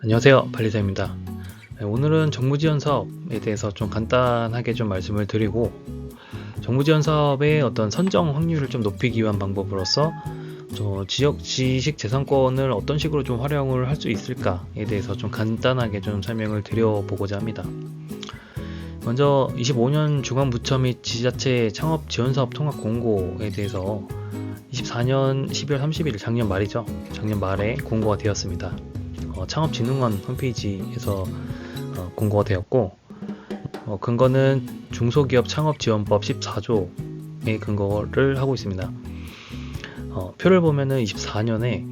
안녕하세요, 발리사입니다. 오늘은 정부지원 사업에 대해서 좀 간단하게 좀 말씀을 드리고, 정부지원 사업의 어떤 선정 확률을 좀 높이기 위한 방법으로서 지역 지식재산권을 어떤 식으로 좀 활용을 할 수 있을까에 대해서 좀 간단하게 좀 설명을 드려보고자 합니다. 먼저 25년 중앙부처 및 지자체 창업지원사업 통합 공고에 대해서 24년 12월 30일 작년 말에 공고가 되었습니다. 창업진흥원 홈페이지에서 공고가 되었고, 근거는 중소기업 창업지원법 14조의 근거를 하고 있습니다. 표를 보면은 24년에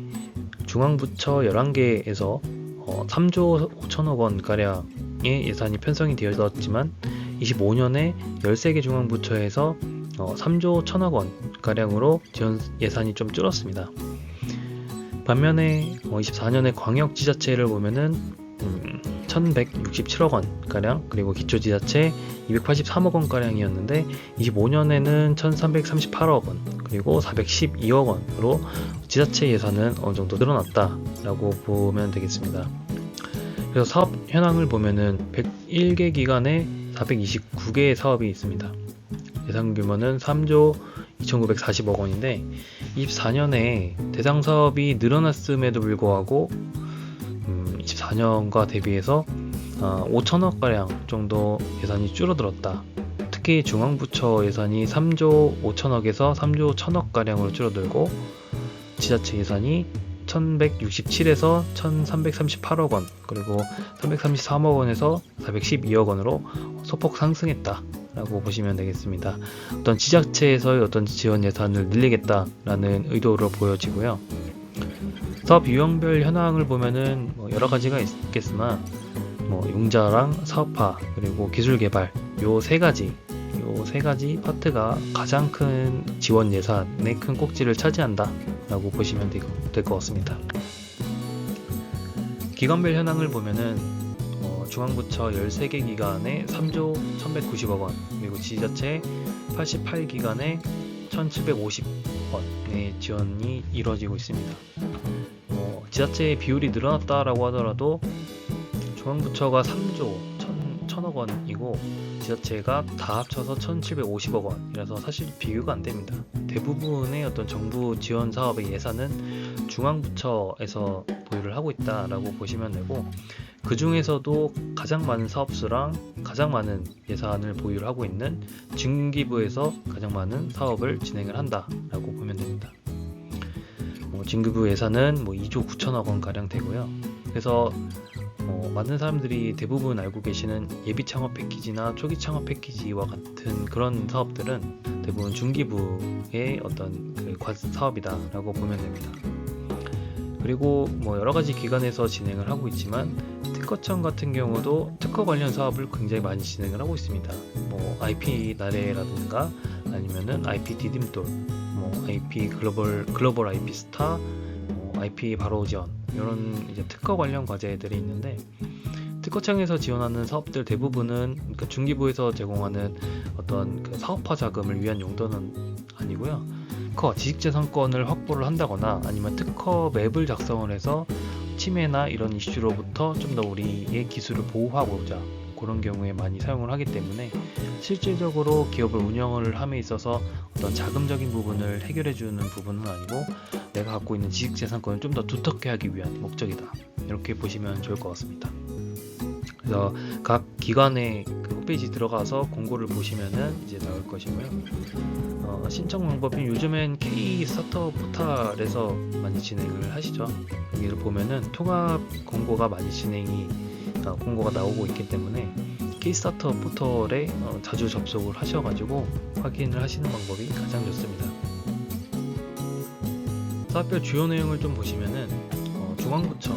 중앙부처 11개에서 3조 5천억 원 가량의 예산이 편성이 되었지만 25년에 13개 중앙부처에서 3조 1천억 원 가량으로 지원 예산이 좀 줄었습니다. 반면에 24년에 광역지자체를 보면은 1167억 원 가량, 그리고 기초지자체 283억 원 가량이었는데 25년에는 1338억 원, 그리고 412억 원으로 지자체 예산은 어느 정도 늘어났다라고 보면 되겠습니다. 그래서 사업 현황을 보면은 101개 기관에 429개의 사업이 있습니다. 예산 규모는 3조 2,940억 원인데 24년에 대상 사업이 늘어났음에도 불구하고 24년과 대비해서 5천억 가량 정도 예산이 줄어들었다. 특히 중앙부처 예산이 3조 5천억에서 3조 1천억 가량으로 줄어들고, 지자체 예산이 1167에서 1338억 원, 그리고 333억 원에서 412억 원으로 소폭 상승했다 라고 보시면 되겠습니다. 어떤 지자체에서의 어떤 지원 예산을 늘리겠다라는 의도로 보여지고요. 사업 유형별 현황을 보면은 여러 가지가 있겠지만, 융자랑 사업화, 그리고 기술 개발, 요 세 가지 파트가 가장 큰 지원 예산의 큰 꼭지를 차지한다 라고 보시면 될 것 같습니다. 기관별 현황을 보면은 중앙부처 13개 기관에 3조 1190억 원, 그리고 지자체 88기관에 1750원의 지원이 이루어지고 있습니다. 지자체의 비율이 늘어났다라고 하더라도 중앙부처가 3조 1000억 원이고 지자체가 다 합쳐서 1750억 원이라서 사실 비교가 안 됩니다. 대부분의 어떤 정부 지원 사업의 예산은 중앙부처에서 보유를 하고 있다라고 보시면 되고, 그 중에서도 가장 많은 사업수랑 가장 많은 예산을 보유를 하고 있는 중기부에서 가장 많은 사업을 진행을 한다라고 보면 됩니다. 중기부 예산은 2조 9천억 원 가량 되고요. 그래서 많은 사람들이 대부분 알고 계시는 예비 창업 패키지나 초기 창업 패키지와 같은 그런 사업들은 대부분 중기부의 어떤 사업이다라고 보면 됩니다. 그리고 여러 가지 기관에서 진행을 하고 있지만, 특허청 같은 경우도 특허 관련 사업을 굉장히 많이 진행을 하고 있습니다. IP 나래라든가 아니면은 IP 디딤돌, IP 글로벌 IP 스타, IP 바로 지원, 이런 이제 특허 관련 과제들이 있는데, 특허청에서 지원하는 사업들 대부분은 중기부에서 제공하는 어떤 사업화 자금을 위한 용도는 아니고요. 특허 지식재산권을 확보를 한다거나 아니면 특허 맵을 작성을 해서 침해나 이런 이슈로부터 좀 더 우리의 기술을 보호하고자 그런 경우에 많이 사용을 하기 때문에, 실질적으로 기업을 운영을 함에 있어서 어떤 자금적인 부분을 해결해주는 부분은 아니고 내가 갖고 있는 지식재산권을 좀 더 두텁게 하기 위한 목적이다, 이렇게 보시면 좋을 것 같습니다. 그래서 각 기관의 홈페이지 들어가서 공고를 보시면은 이제 나올 것이고요. 신청 방법이 요즘엔 K 스타트업 포털에서 많이 진행을 하시죠. 여기를 보면은 통합 공고가 많이 공고가 나오고 있기 때문에 K 스타트업 포털에 자주 접속을 하셔가지고 확인을 하시는 방법이 가장 좋습니다. 사업별 주요 내용을 좀 보시면은 중앙부처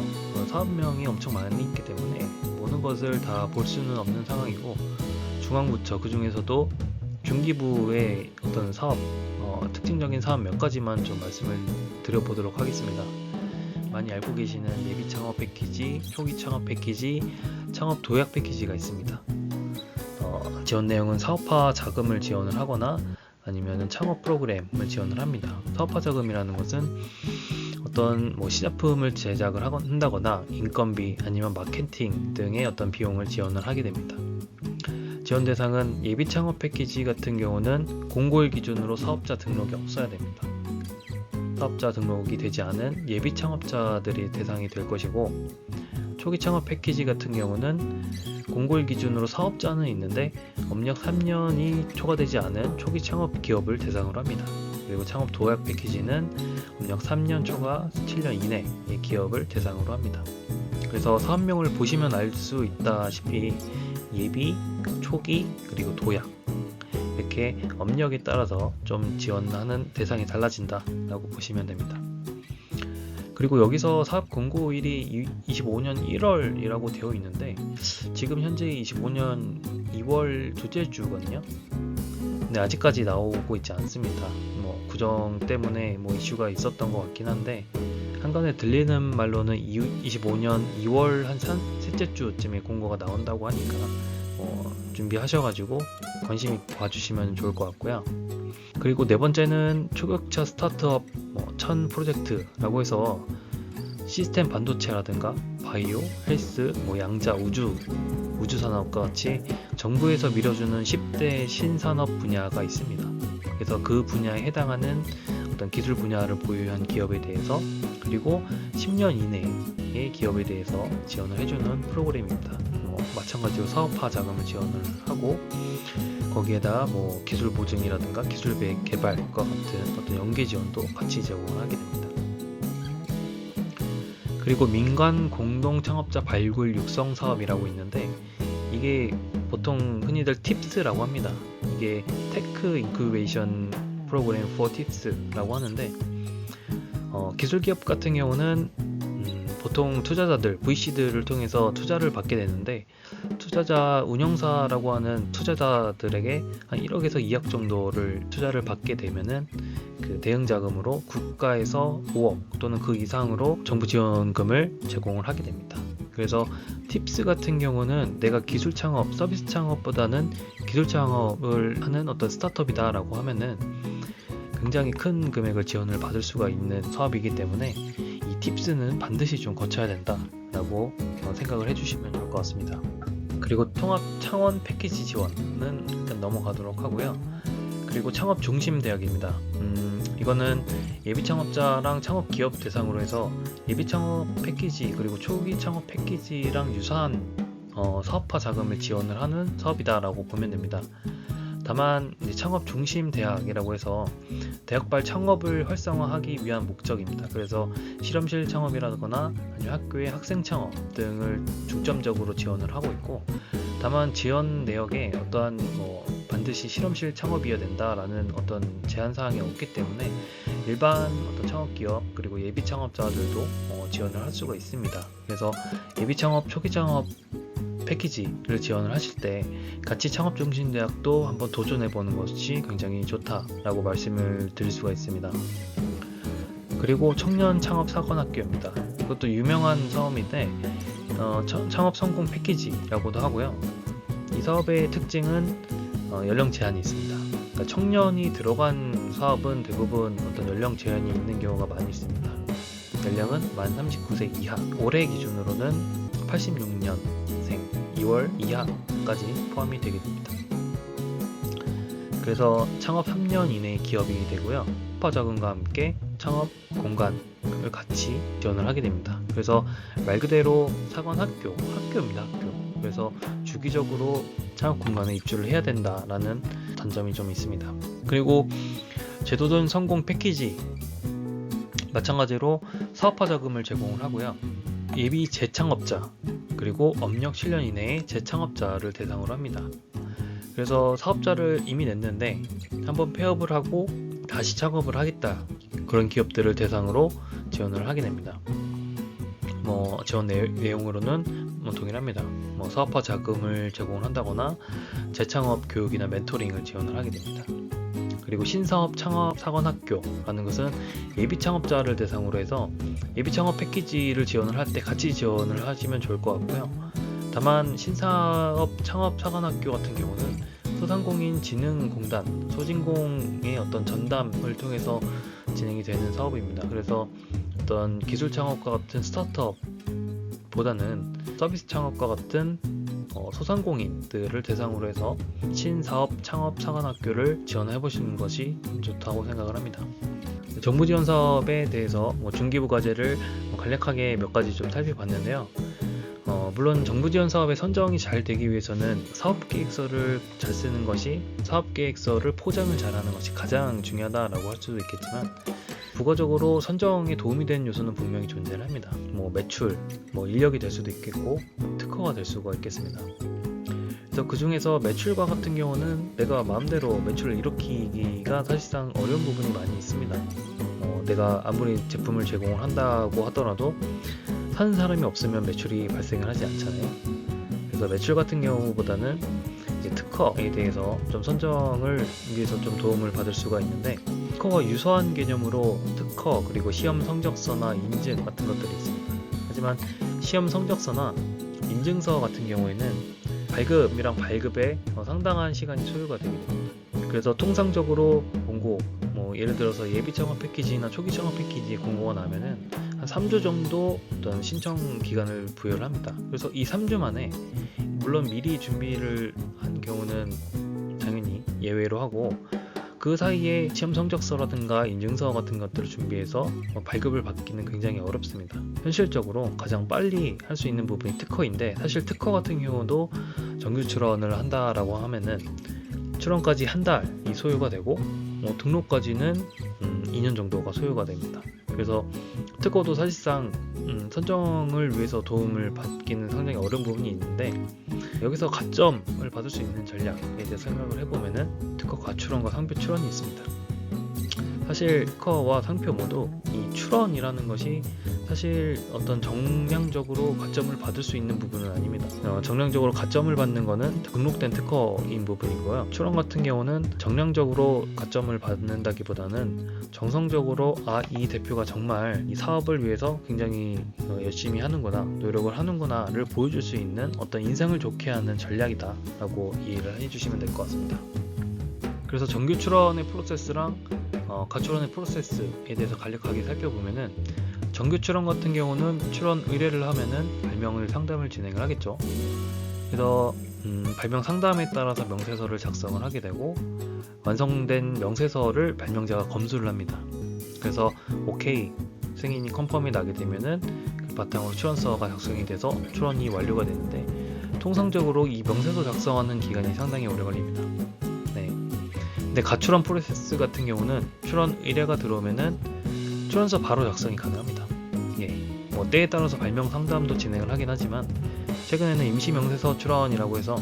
사업명이 엄청 많이 있기 때문에 모든 것을 다 볼 수는 없는 상황이고, 중앙부처 그 중에서도 중기부의 어떤 사업, 특징적인 사업 몇 가지만 좀 말씀을 드려보도록 하겠습니다. 많이 알고 계시는 예비 창업 패키지, 초기 창업 패키지, 창업 도약 패키지가 있습니다. 지원 내용은 사업화 자금을 지원을 하거나 아니면 창업 프로그램을 지원을 합니다. 사업화 자금이라는 것은 어떤 뭐 시작품을 제작을 한다거나 인건비 아니면 마케팅 등의 어떤 비용을 지원을 하게 됩니다. 지원 대상은 예비 창업 패키지 같은 경우는 공고일 기준으로 사업자 등록이 없어야 됩니다. 사업자 등록이 되지 않은 예비 창업자들이 대상이 될 것이고, 초기 창업 패키지 같은 경우는 공고일 기준으로 사업자는 있는데 업력 3년이 초과되지 않은 초기 창업 기업을 대상으로 합니다. 그리고 창업 도약 패키지는 업력 3년 초과 7년 이내의 기업을 대상으로 합니다. 그래서 사업명을 보시면 알 수 있다시피 예비, 초기, 그리고 도약, 이렇게 업력에 따라서 좀 지원하는 대상이 달라진다 라고 보시면 됩니다. 그리고 여기서 사업 공고일이 25년 1월이라고 되어 있는데 지금 현재 25년 2월 둘째 주거든요. 근데 아직까지 나오고 있지 않습니다. 뭐 구정 때문에 뭐 이슈가 있었던 것 같긴 한데, 한간에 들리는 말로는 25년 2월 한 셋째 주쯤에 공고가 나온다고 하니까 준비하셔가지고 관심 있게 봐주시면 좋을 것 같고요. 그리고 네 번째는 초격차 스타트업 1000 프로젝트라고 해서 시스템 반도체라든가 바이오, 헬스, 양자, 우주산업과 같이 정부에서 밀어주는 10대 신산업 분야가 있습니다. 그래서 그 분야에 해당하는 어떤 기술 분야를 보유한 기업에 대해서, 그리고 10년 이내의 기업에 대해서 지원을 해주는 프로그램입니다. 마찬가지로 사업화 자금을 지원을 하고, 거기에다 기술 보증이라든가 기술 개발과 같은 어떤 연계 지원도 같이 제공을 하게 됩니다. 그리고 민간 공동 창업자 발굴 육성 사업이라고 있는데, 이게 보통 흔히들 팁스라고 합니다. 이게 테크 인큐베이션 프로그램 for 팁스라고 하는데, 기술 기업 같은 경우는 보통 투자자들, VC들을 통해서 투자를 받게 되는데, 투자자 운영사라고 하는 투자자들에게 한 1억에서 2억 정도를 투자를 받게 되면은 그 대응 자금으로 국가에서 5억 또는 그 이상으로 정부 지원금을 제공을 하게 됩니다. 그래서 팁스 같은 경우는 내가 기술 창업, 서비스 창업보다는 기술 창업을 하는 어떤 스타트업이다 라고 하면은 굉장히 큰 금액을 지원을 받을 수가 있는 사업이기 때문에 이 팁스는 반드시 좀 거쳐야 된다 라고 생각을 해주시면 좋을 것 같습니다. 그리고 통합 창원 패키지 지원은 일단 넘어가도록 하고요. 그리고 창업 중심 대학입니다. 이거는 예비 창업자랑 창업 기업 대상으로 해서 예비 창업 패키지 그리고 초기 창업 패키지랑 유사한 사업화 자금을 지원을 하는 사업이다라고 보면 됩니다. 다만 창업 중심 대학이라고 해서 대학발 창업을 활성화하기 위한 목적입니다. 그래서 실험실 창업이라거나 아니면 학교의 학생 창업 등을 중점적으로 지원을 하고 있고, 다만 지원 내역에 어떠한 반드시 실험실 창업이어야 된다라는 어떤 제한 사항이 없기 때문에 일반 어떤 창업 기업 그리고 예비 창업자들도 지원을 할 수가 있습니다. 그래서 예비 창업, 초기 창업 패키지를 지원을 하실 때 같이 창업중심대학도 한번 도전해보는 것이 굉장히 좋다라고 말씀을 드릴 수가 있습니다. 그리고 청년 창업 사관학교입니다. 이것도 유명한 사업인데 창업 성공 패키지라고도 하고요. 이 사업의 특징은 연령 제한이 있습니다. 그러니까 청년이 들어간 사업은 대부분 어떤 연령 제한이 있는 경우가 많이 있습니다. 연령은 만 39세 이하, 올해 기준으로는 86년생 2월 이하까지 포함이 되게 됩니다. 그래서 창업 3년 이내의 기업이 되고요. 사업화 자금과 함께 창업 공간을 같이 지원을 하게 됩니다. 그래서 말 그대로 학교입니다. 학교. 그래서 주기적으로 창업 공간에 입주를 해야 된다라는 단점이 좀 있습니다. 그리고 제도전 성공 패키지 마찬가지로 사업화 자금을 제공을 하고요. 예비 재창업자 그리고 업력 7년 이내의 재창업자를 대상으로 합니다. 그래서 사업자를 이미 냈는데 한번 폐업을 하고 다시 창업을 하겠다, 그런 기업들을 대상으로 지원을 하게 됩니다. 지원 내용으로는 동일합니다. 사업화 자금을 제공을 한다거나 재창업 교육이나 멘토링을 지원을 하게 됩니다. 그리고 신사업 창업 사관학교라는 것은 예비 창업자를 대상으로 해서 예비 창업 패키지를 지원을 할 때 같이 지원을 하시면 좋을 것 같고요. 다만 신사업 창업 사관학교 같은 경우는 소상공인진흥공단, 소진공의 어떤 전담을 통해서 진행이 되는 사업입니다. 그래서 어떤 기술 창업과 같은 스타트업보다는 서비스 창업과 같은 소상공인들을 대상으로 해서 신사업 창업 창안학교를 지원해 보시는 것이 좋다고 생각을 합니다. 정부 지원 사업에 대해서 중기부 과제를 간략하게 몇 가지 좀 살펴봤는데요. 물론 정부 지원 사업의 선정이 잘 되기 위해서는 사업계획서를 잘 쓰는 것이, 사업계획서를 포장을 잘하는 것이 가장 중요하다라고 할 수도 있겠지만, 부가적으로 선정에 도움이 되는 요소는 분명히 존재를 합니다. 매출, 인력이 될 수도 있겠고 특허가 될 수가 있겠습니다. 그래서 그 중에서 매출과 같은 경우는 내가 마음대로 매출을 일으키기가 사실상 어려운 부분이 많이 있습니다. 내가 아무리 제품을 제공을 한다고 하더라도 사는 사람이 없으면 매출이 발생을 하지 않잖아요. 그래서 매출 같은 경우보다는 이제 특허에 대해서 좀 선정을 위해서 좀 도움을 받을 수가 있는데, 특허와 유사한 개념으로 특허 그리고 시험 성적서나 인증 같은 것들이 있습니다. 하지만 시험 성적서나 인증서 같은 경우에는 발급이랑 발급에 상당한 시간이 소요가 되게 됩니다. 그래서 통상적으로 공고, 예를 들어서 예비 창업 패키지나 초기 창업 패키지 공고가 나면은 한 3주 정도 어떤 신청 기간을 부여를 합니다. 그래서 이 3주 만에, 물론 미리 준비를 한 경우는 당연히 예외로 하고, 그 사이에 시험 성적서라든가 인증서 같은 것들을 준비해서 발급을 받기는 굉장히 어렵습니다. 현실적으로 가장 빨리 할 수 있는 부분이 특허인데, 사실 특허 같은 경우도 정규 출원을 한다라고 하면은 출원까지 한 달이 소요가 되고, 등록까지는 2년 정도가 소요가 됩니다. 그래서 특허도 사실상 선정을 위해서 도움을 받기는 상당히 어려운 부분이 있는데, 여기서 가점을 받을 수 있는 전략에 대해 생각을 해보면은 특허 과출원과 상표 출원이 있습니다. 사실 특허와 상표 모두 이 출원이라는 것이 사실 어떤 정량적으로 가점을 받을 수 있는 부분은 아닙니다. 정량적으로 가점을 받는 것은 등록된 특허인 부분이고요. 출원 같은 경우는 정량적으로 가점을 받는다기보다는 정성적으로 이 대표가 정말 이 사업을 위해서 굉장히 열심히 하는구나, 노력을 하는구나를 보여줄 수 있는 어떤 인상을 좋게 하는 전략이다 라고 이해를 해주시면 될 것 같습니다. 그래서 정규 출원의 프로세스랑 가출원의 프로세스에 대해서 간략하게 살펴보면은, 정규 출원 같은 경우는 출원 의뢰를 하면은 발명을 상담을 진행을 하겠죠. 그래서 발명 상담에 따라서 명세서를 작성을 하게 되고, 완성된 명세서를 발명자가 검수를 합니다. 그래서 오케이, 승인이 컨펌이 나게 되면은 그 바탕으로 출원서가 작성이 돼서 출원이 완료가 되는데, 통상적으로 이 명세서 작성하는 기간이 상당히 오래 걸립니다. 근데 가출원 프로세스 같은 경우는 출원 의뢰가 들어오면은 출원서 바로 작성이 가능합니다. 때에 따라서 발명 상담도 진행을 하긴 하지만, 최근에는 임시 명세서 출원이라고 해서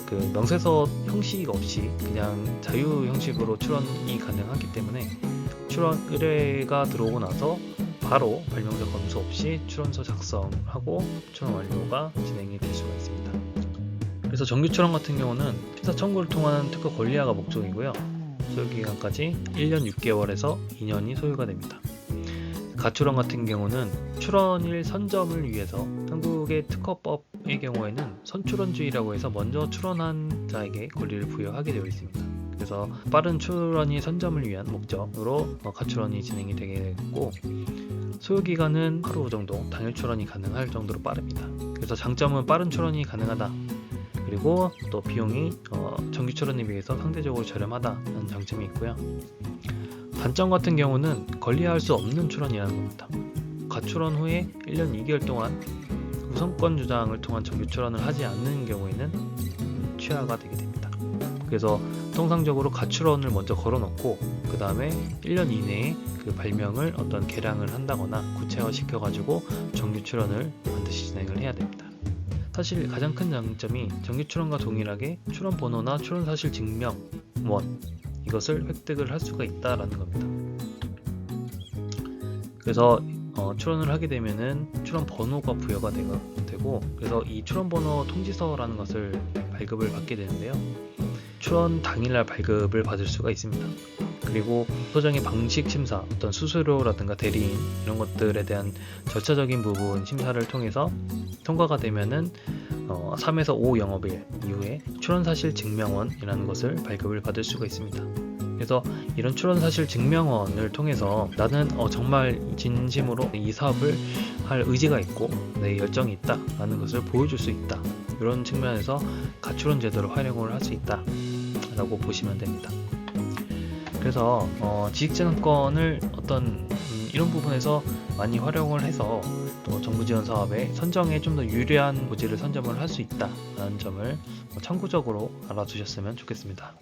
그 명세서 형식 없이 그냥 자유 형식으로 출원이 가능하기 때문에, 출원 의뢰가 들어오고 나서 바로 발명자 검수 없이 출원서 작성하고 출원 완료가 진행이 될 수가 있습니다. 그래서 정규 출원 같은 경우는 심사 청구를 통한 특허 권리화가 목적이고요. 소요기간까지 1년 6개월에서 2년이 소요가 됩니다. 가출원 같은 경우는 출원일 선점을 위해서 한국의 특허법의 경우에는 선출원주의라고 해서 먼저 출원한 자에게 권리를 부여하게 되어 있습니다. 그래서 빠른 출원이 선점을 위한 목적으로 가출원이 진행이 되게 됐고, 소요기간은 하루 정도 당일 출원이 가능할 정도로 빠릅니다. 그래서 장점은 빠른 출원이 가능하다, 그리고 또 비용이 정규 출원에 비해서 상대적으로 저렴하다는 장점이 있고요. 단점 같은 경우는 권리화할 수 없는 출원이라는 겁니다. 가출원 후에 1년 2개월 동안 우선권 주장을 통한 정규 출원을 하지 않는 경우에는 취하가 되게 됩니다. 그래서 통상적으로 가출원을 먼저 걸어놓고 그 다음에 1년 이내에 그 발명을 어떤 개량을 한다거나 구체화 시켜가지고 정규 출원을 반드시 진행을 해야 됩니다. 사실 가장 큰 장점이 정규 출원과 동일하게 출원 번호나 출원 사실 증명원, 이것을 획득을 할 수가 있다라는 겁니다. 그래서 출원을 하게 되면은 출원 번호가 부여가 되고, 그래서 이 출원 번호 통지서라는 것을 발급을 받게 되는데요. 출원 당일날 발급을 받을 수가 있습니다. 그리고 소정의 방식 심사, 어떤 수수료라든가 대리인 이런 것들에 대한 절차적인 부분 심사를 통해서 통과가 되면은 3에서 5 영업일 이후에 출원 사실 증명원이라는 것을 발급을 받을 수가 있습니다. 그래서 이런 출원사실 증명원을 통해서 나는 정말 진심으로 이 사업을 할 의지가 있고 내 열정이 있다 라는 것을 보여줄 수 있다, 이런 측면에서 가출원 제도를 활용을 할 수 있다 라고 보시면 됩니다. 그래서 지식재산권을 어떤 이런 부분에서 많이 활용을 해서 또 정부 지원 사업의 선정에 좀 더 유리한 부지를 선점을 할 수 있다 라는 점을 참고적으로 알아두셨으면 좋겠습니다.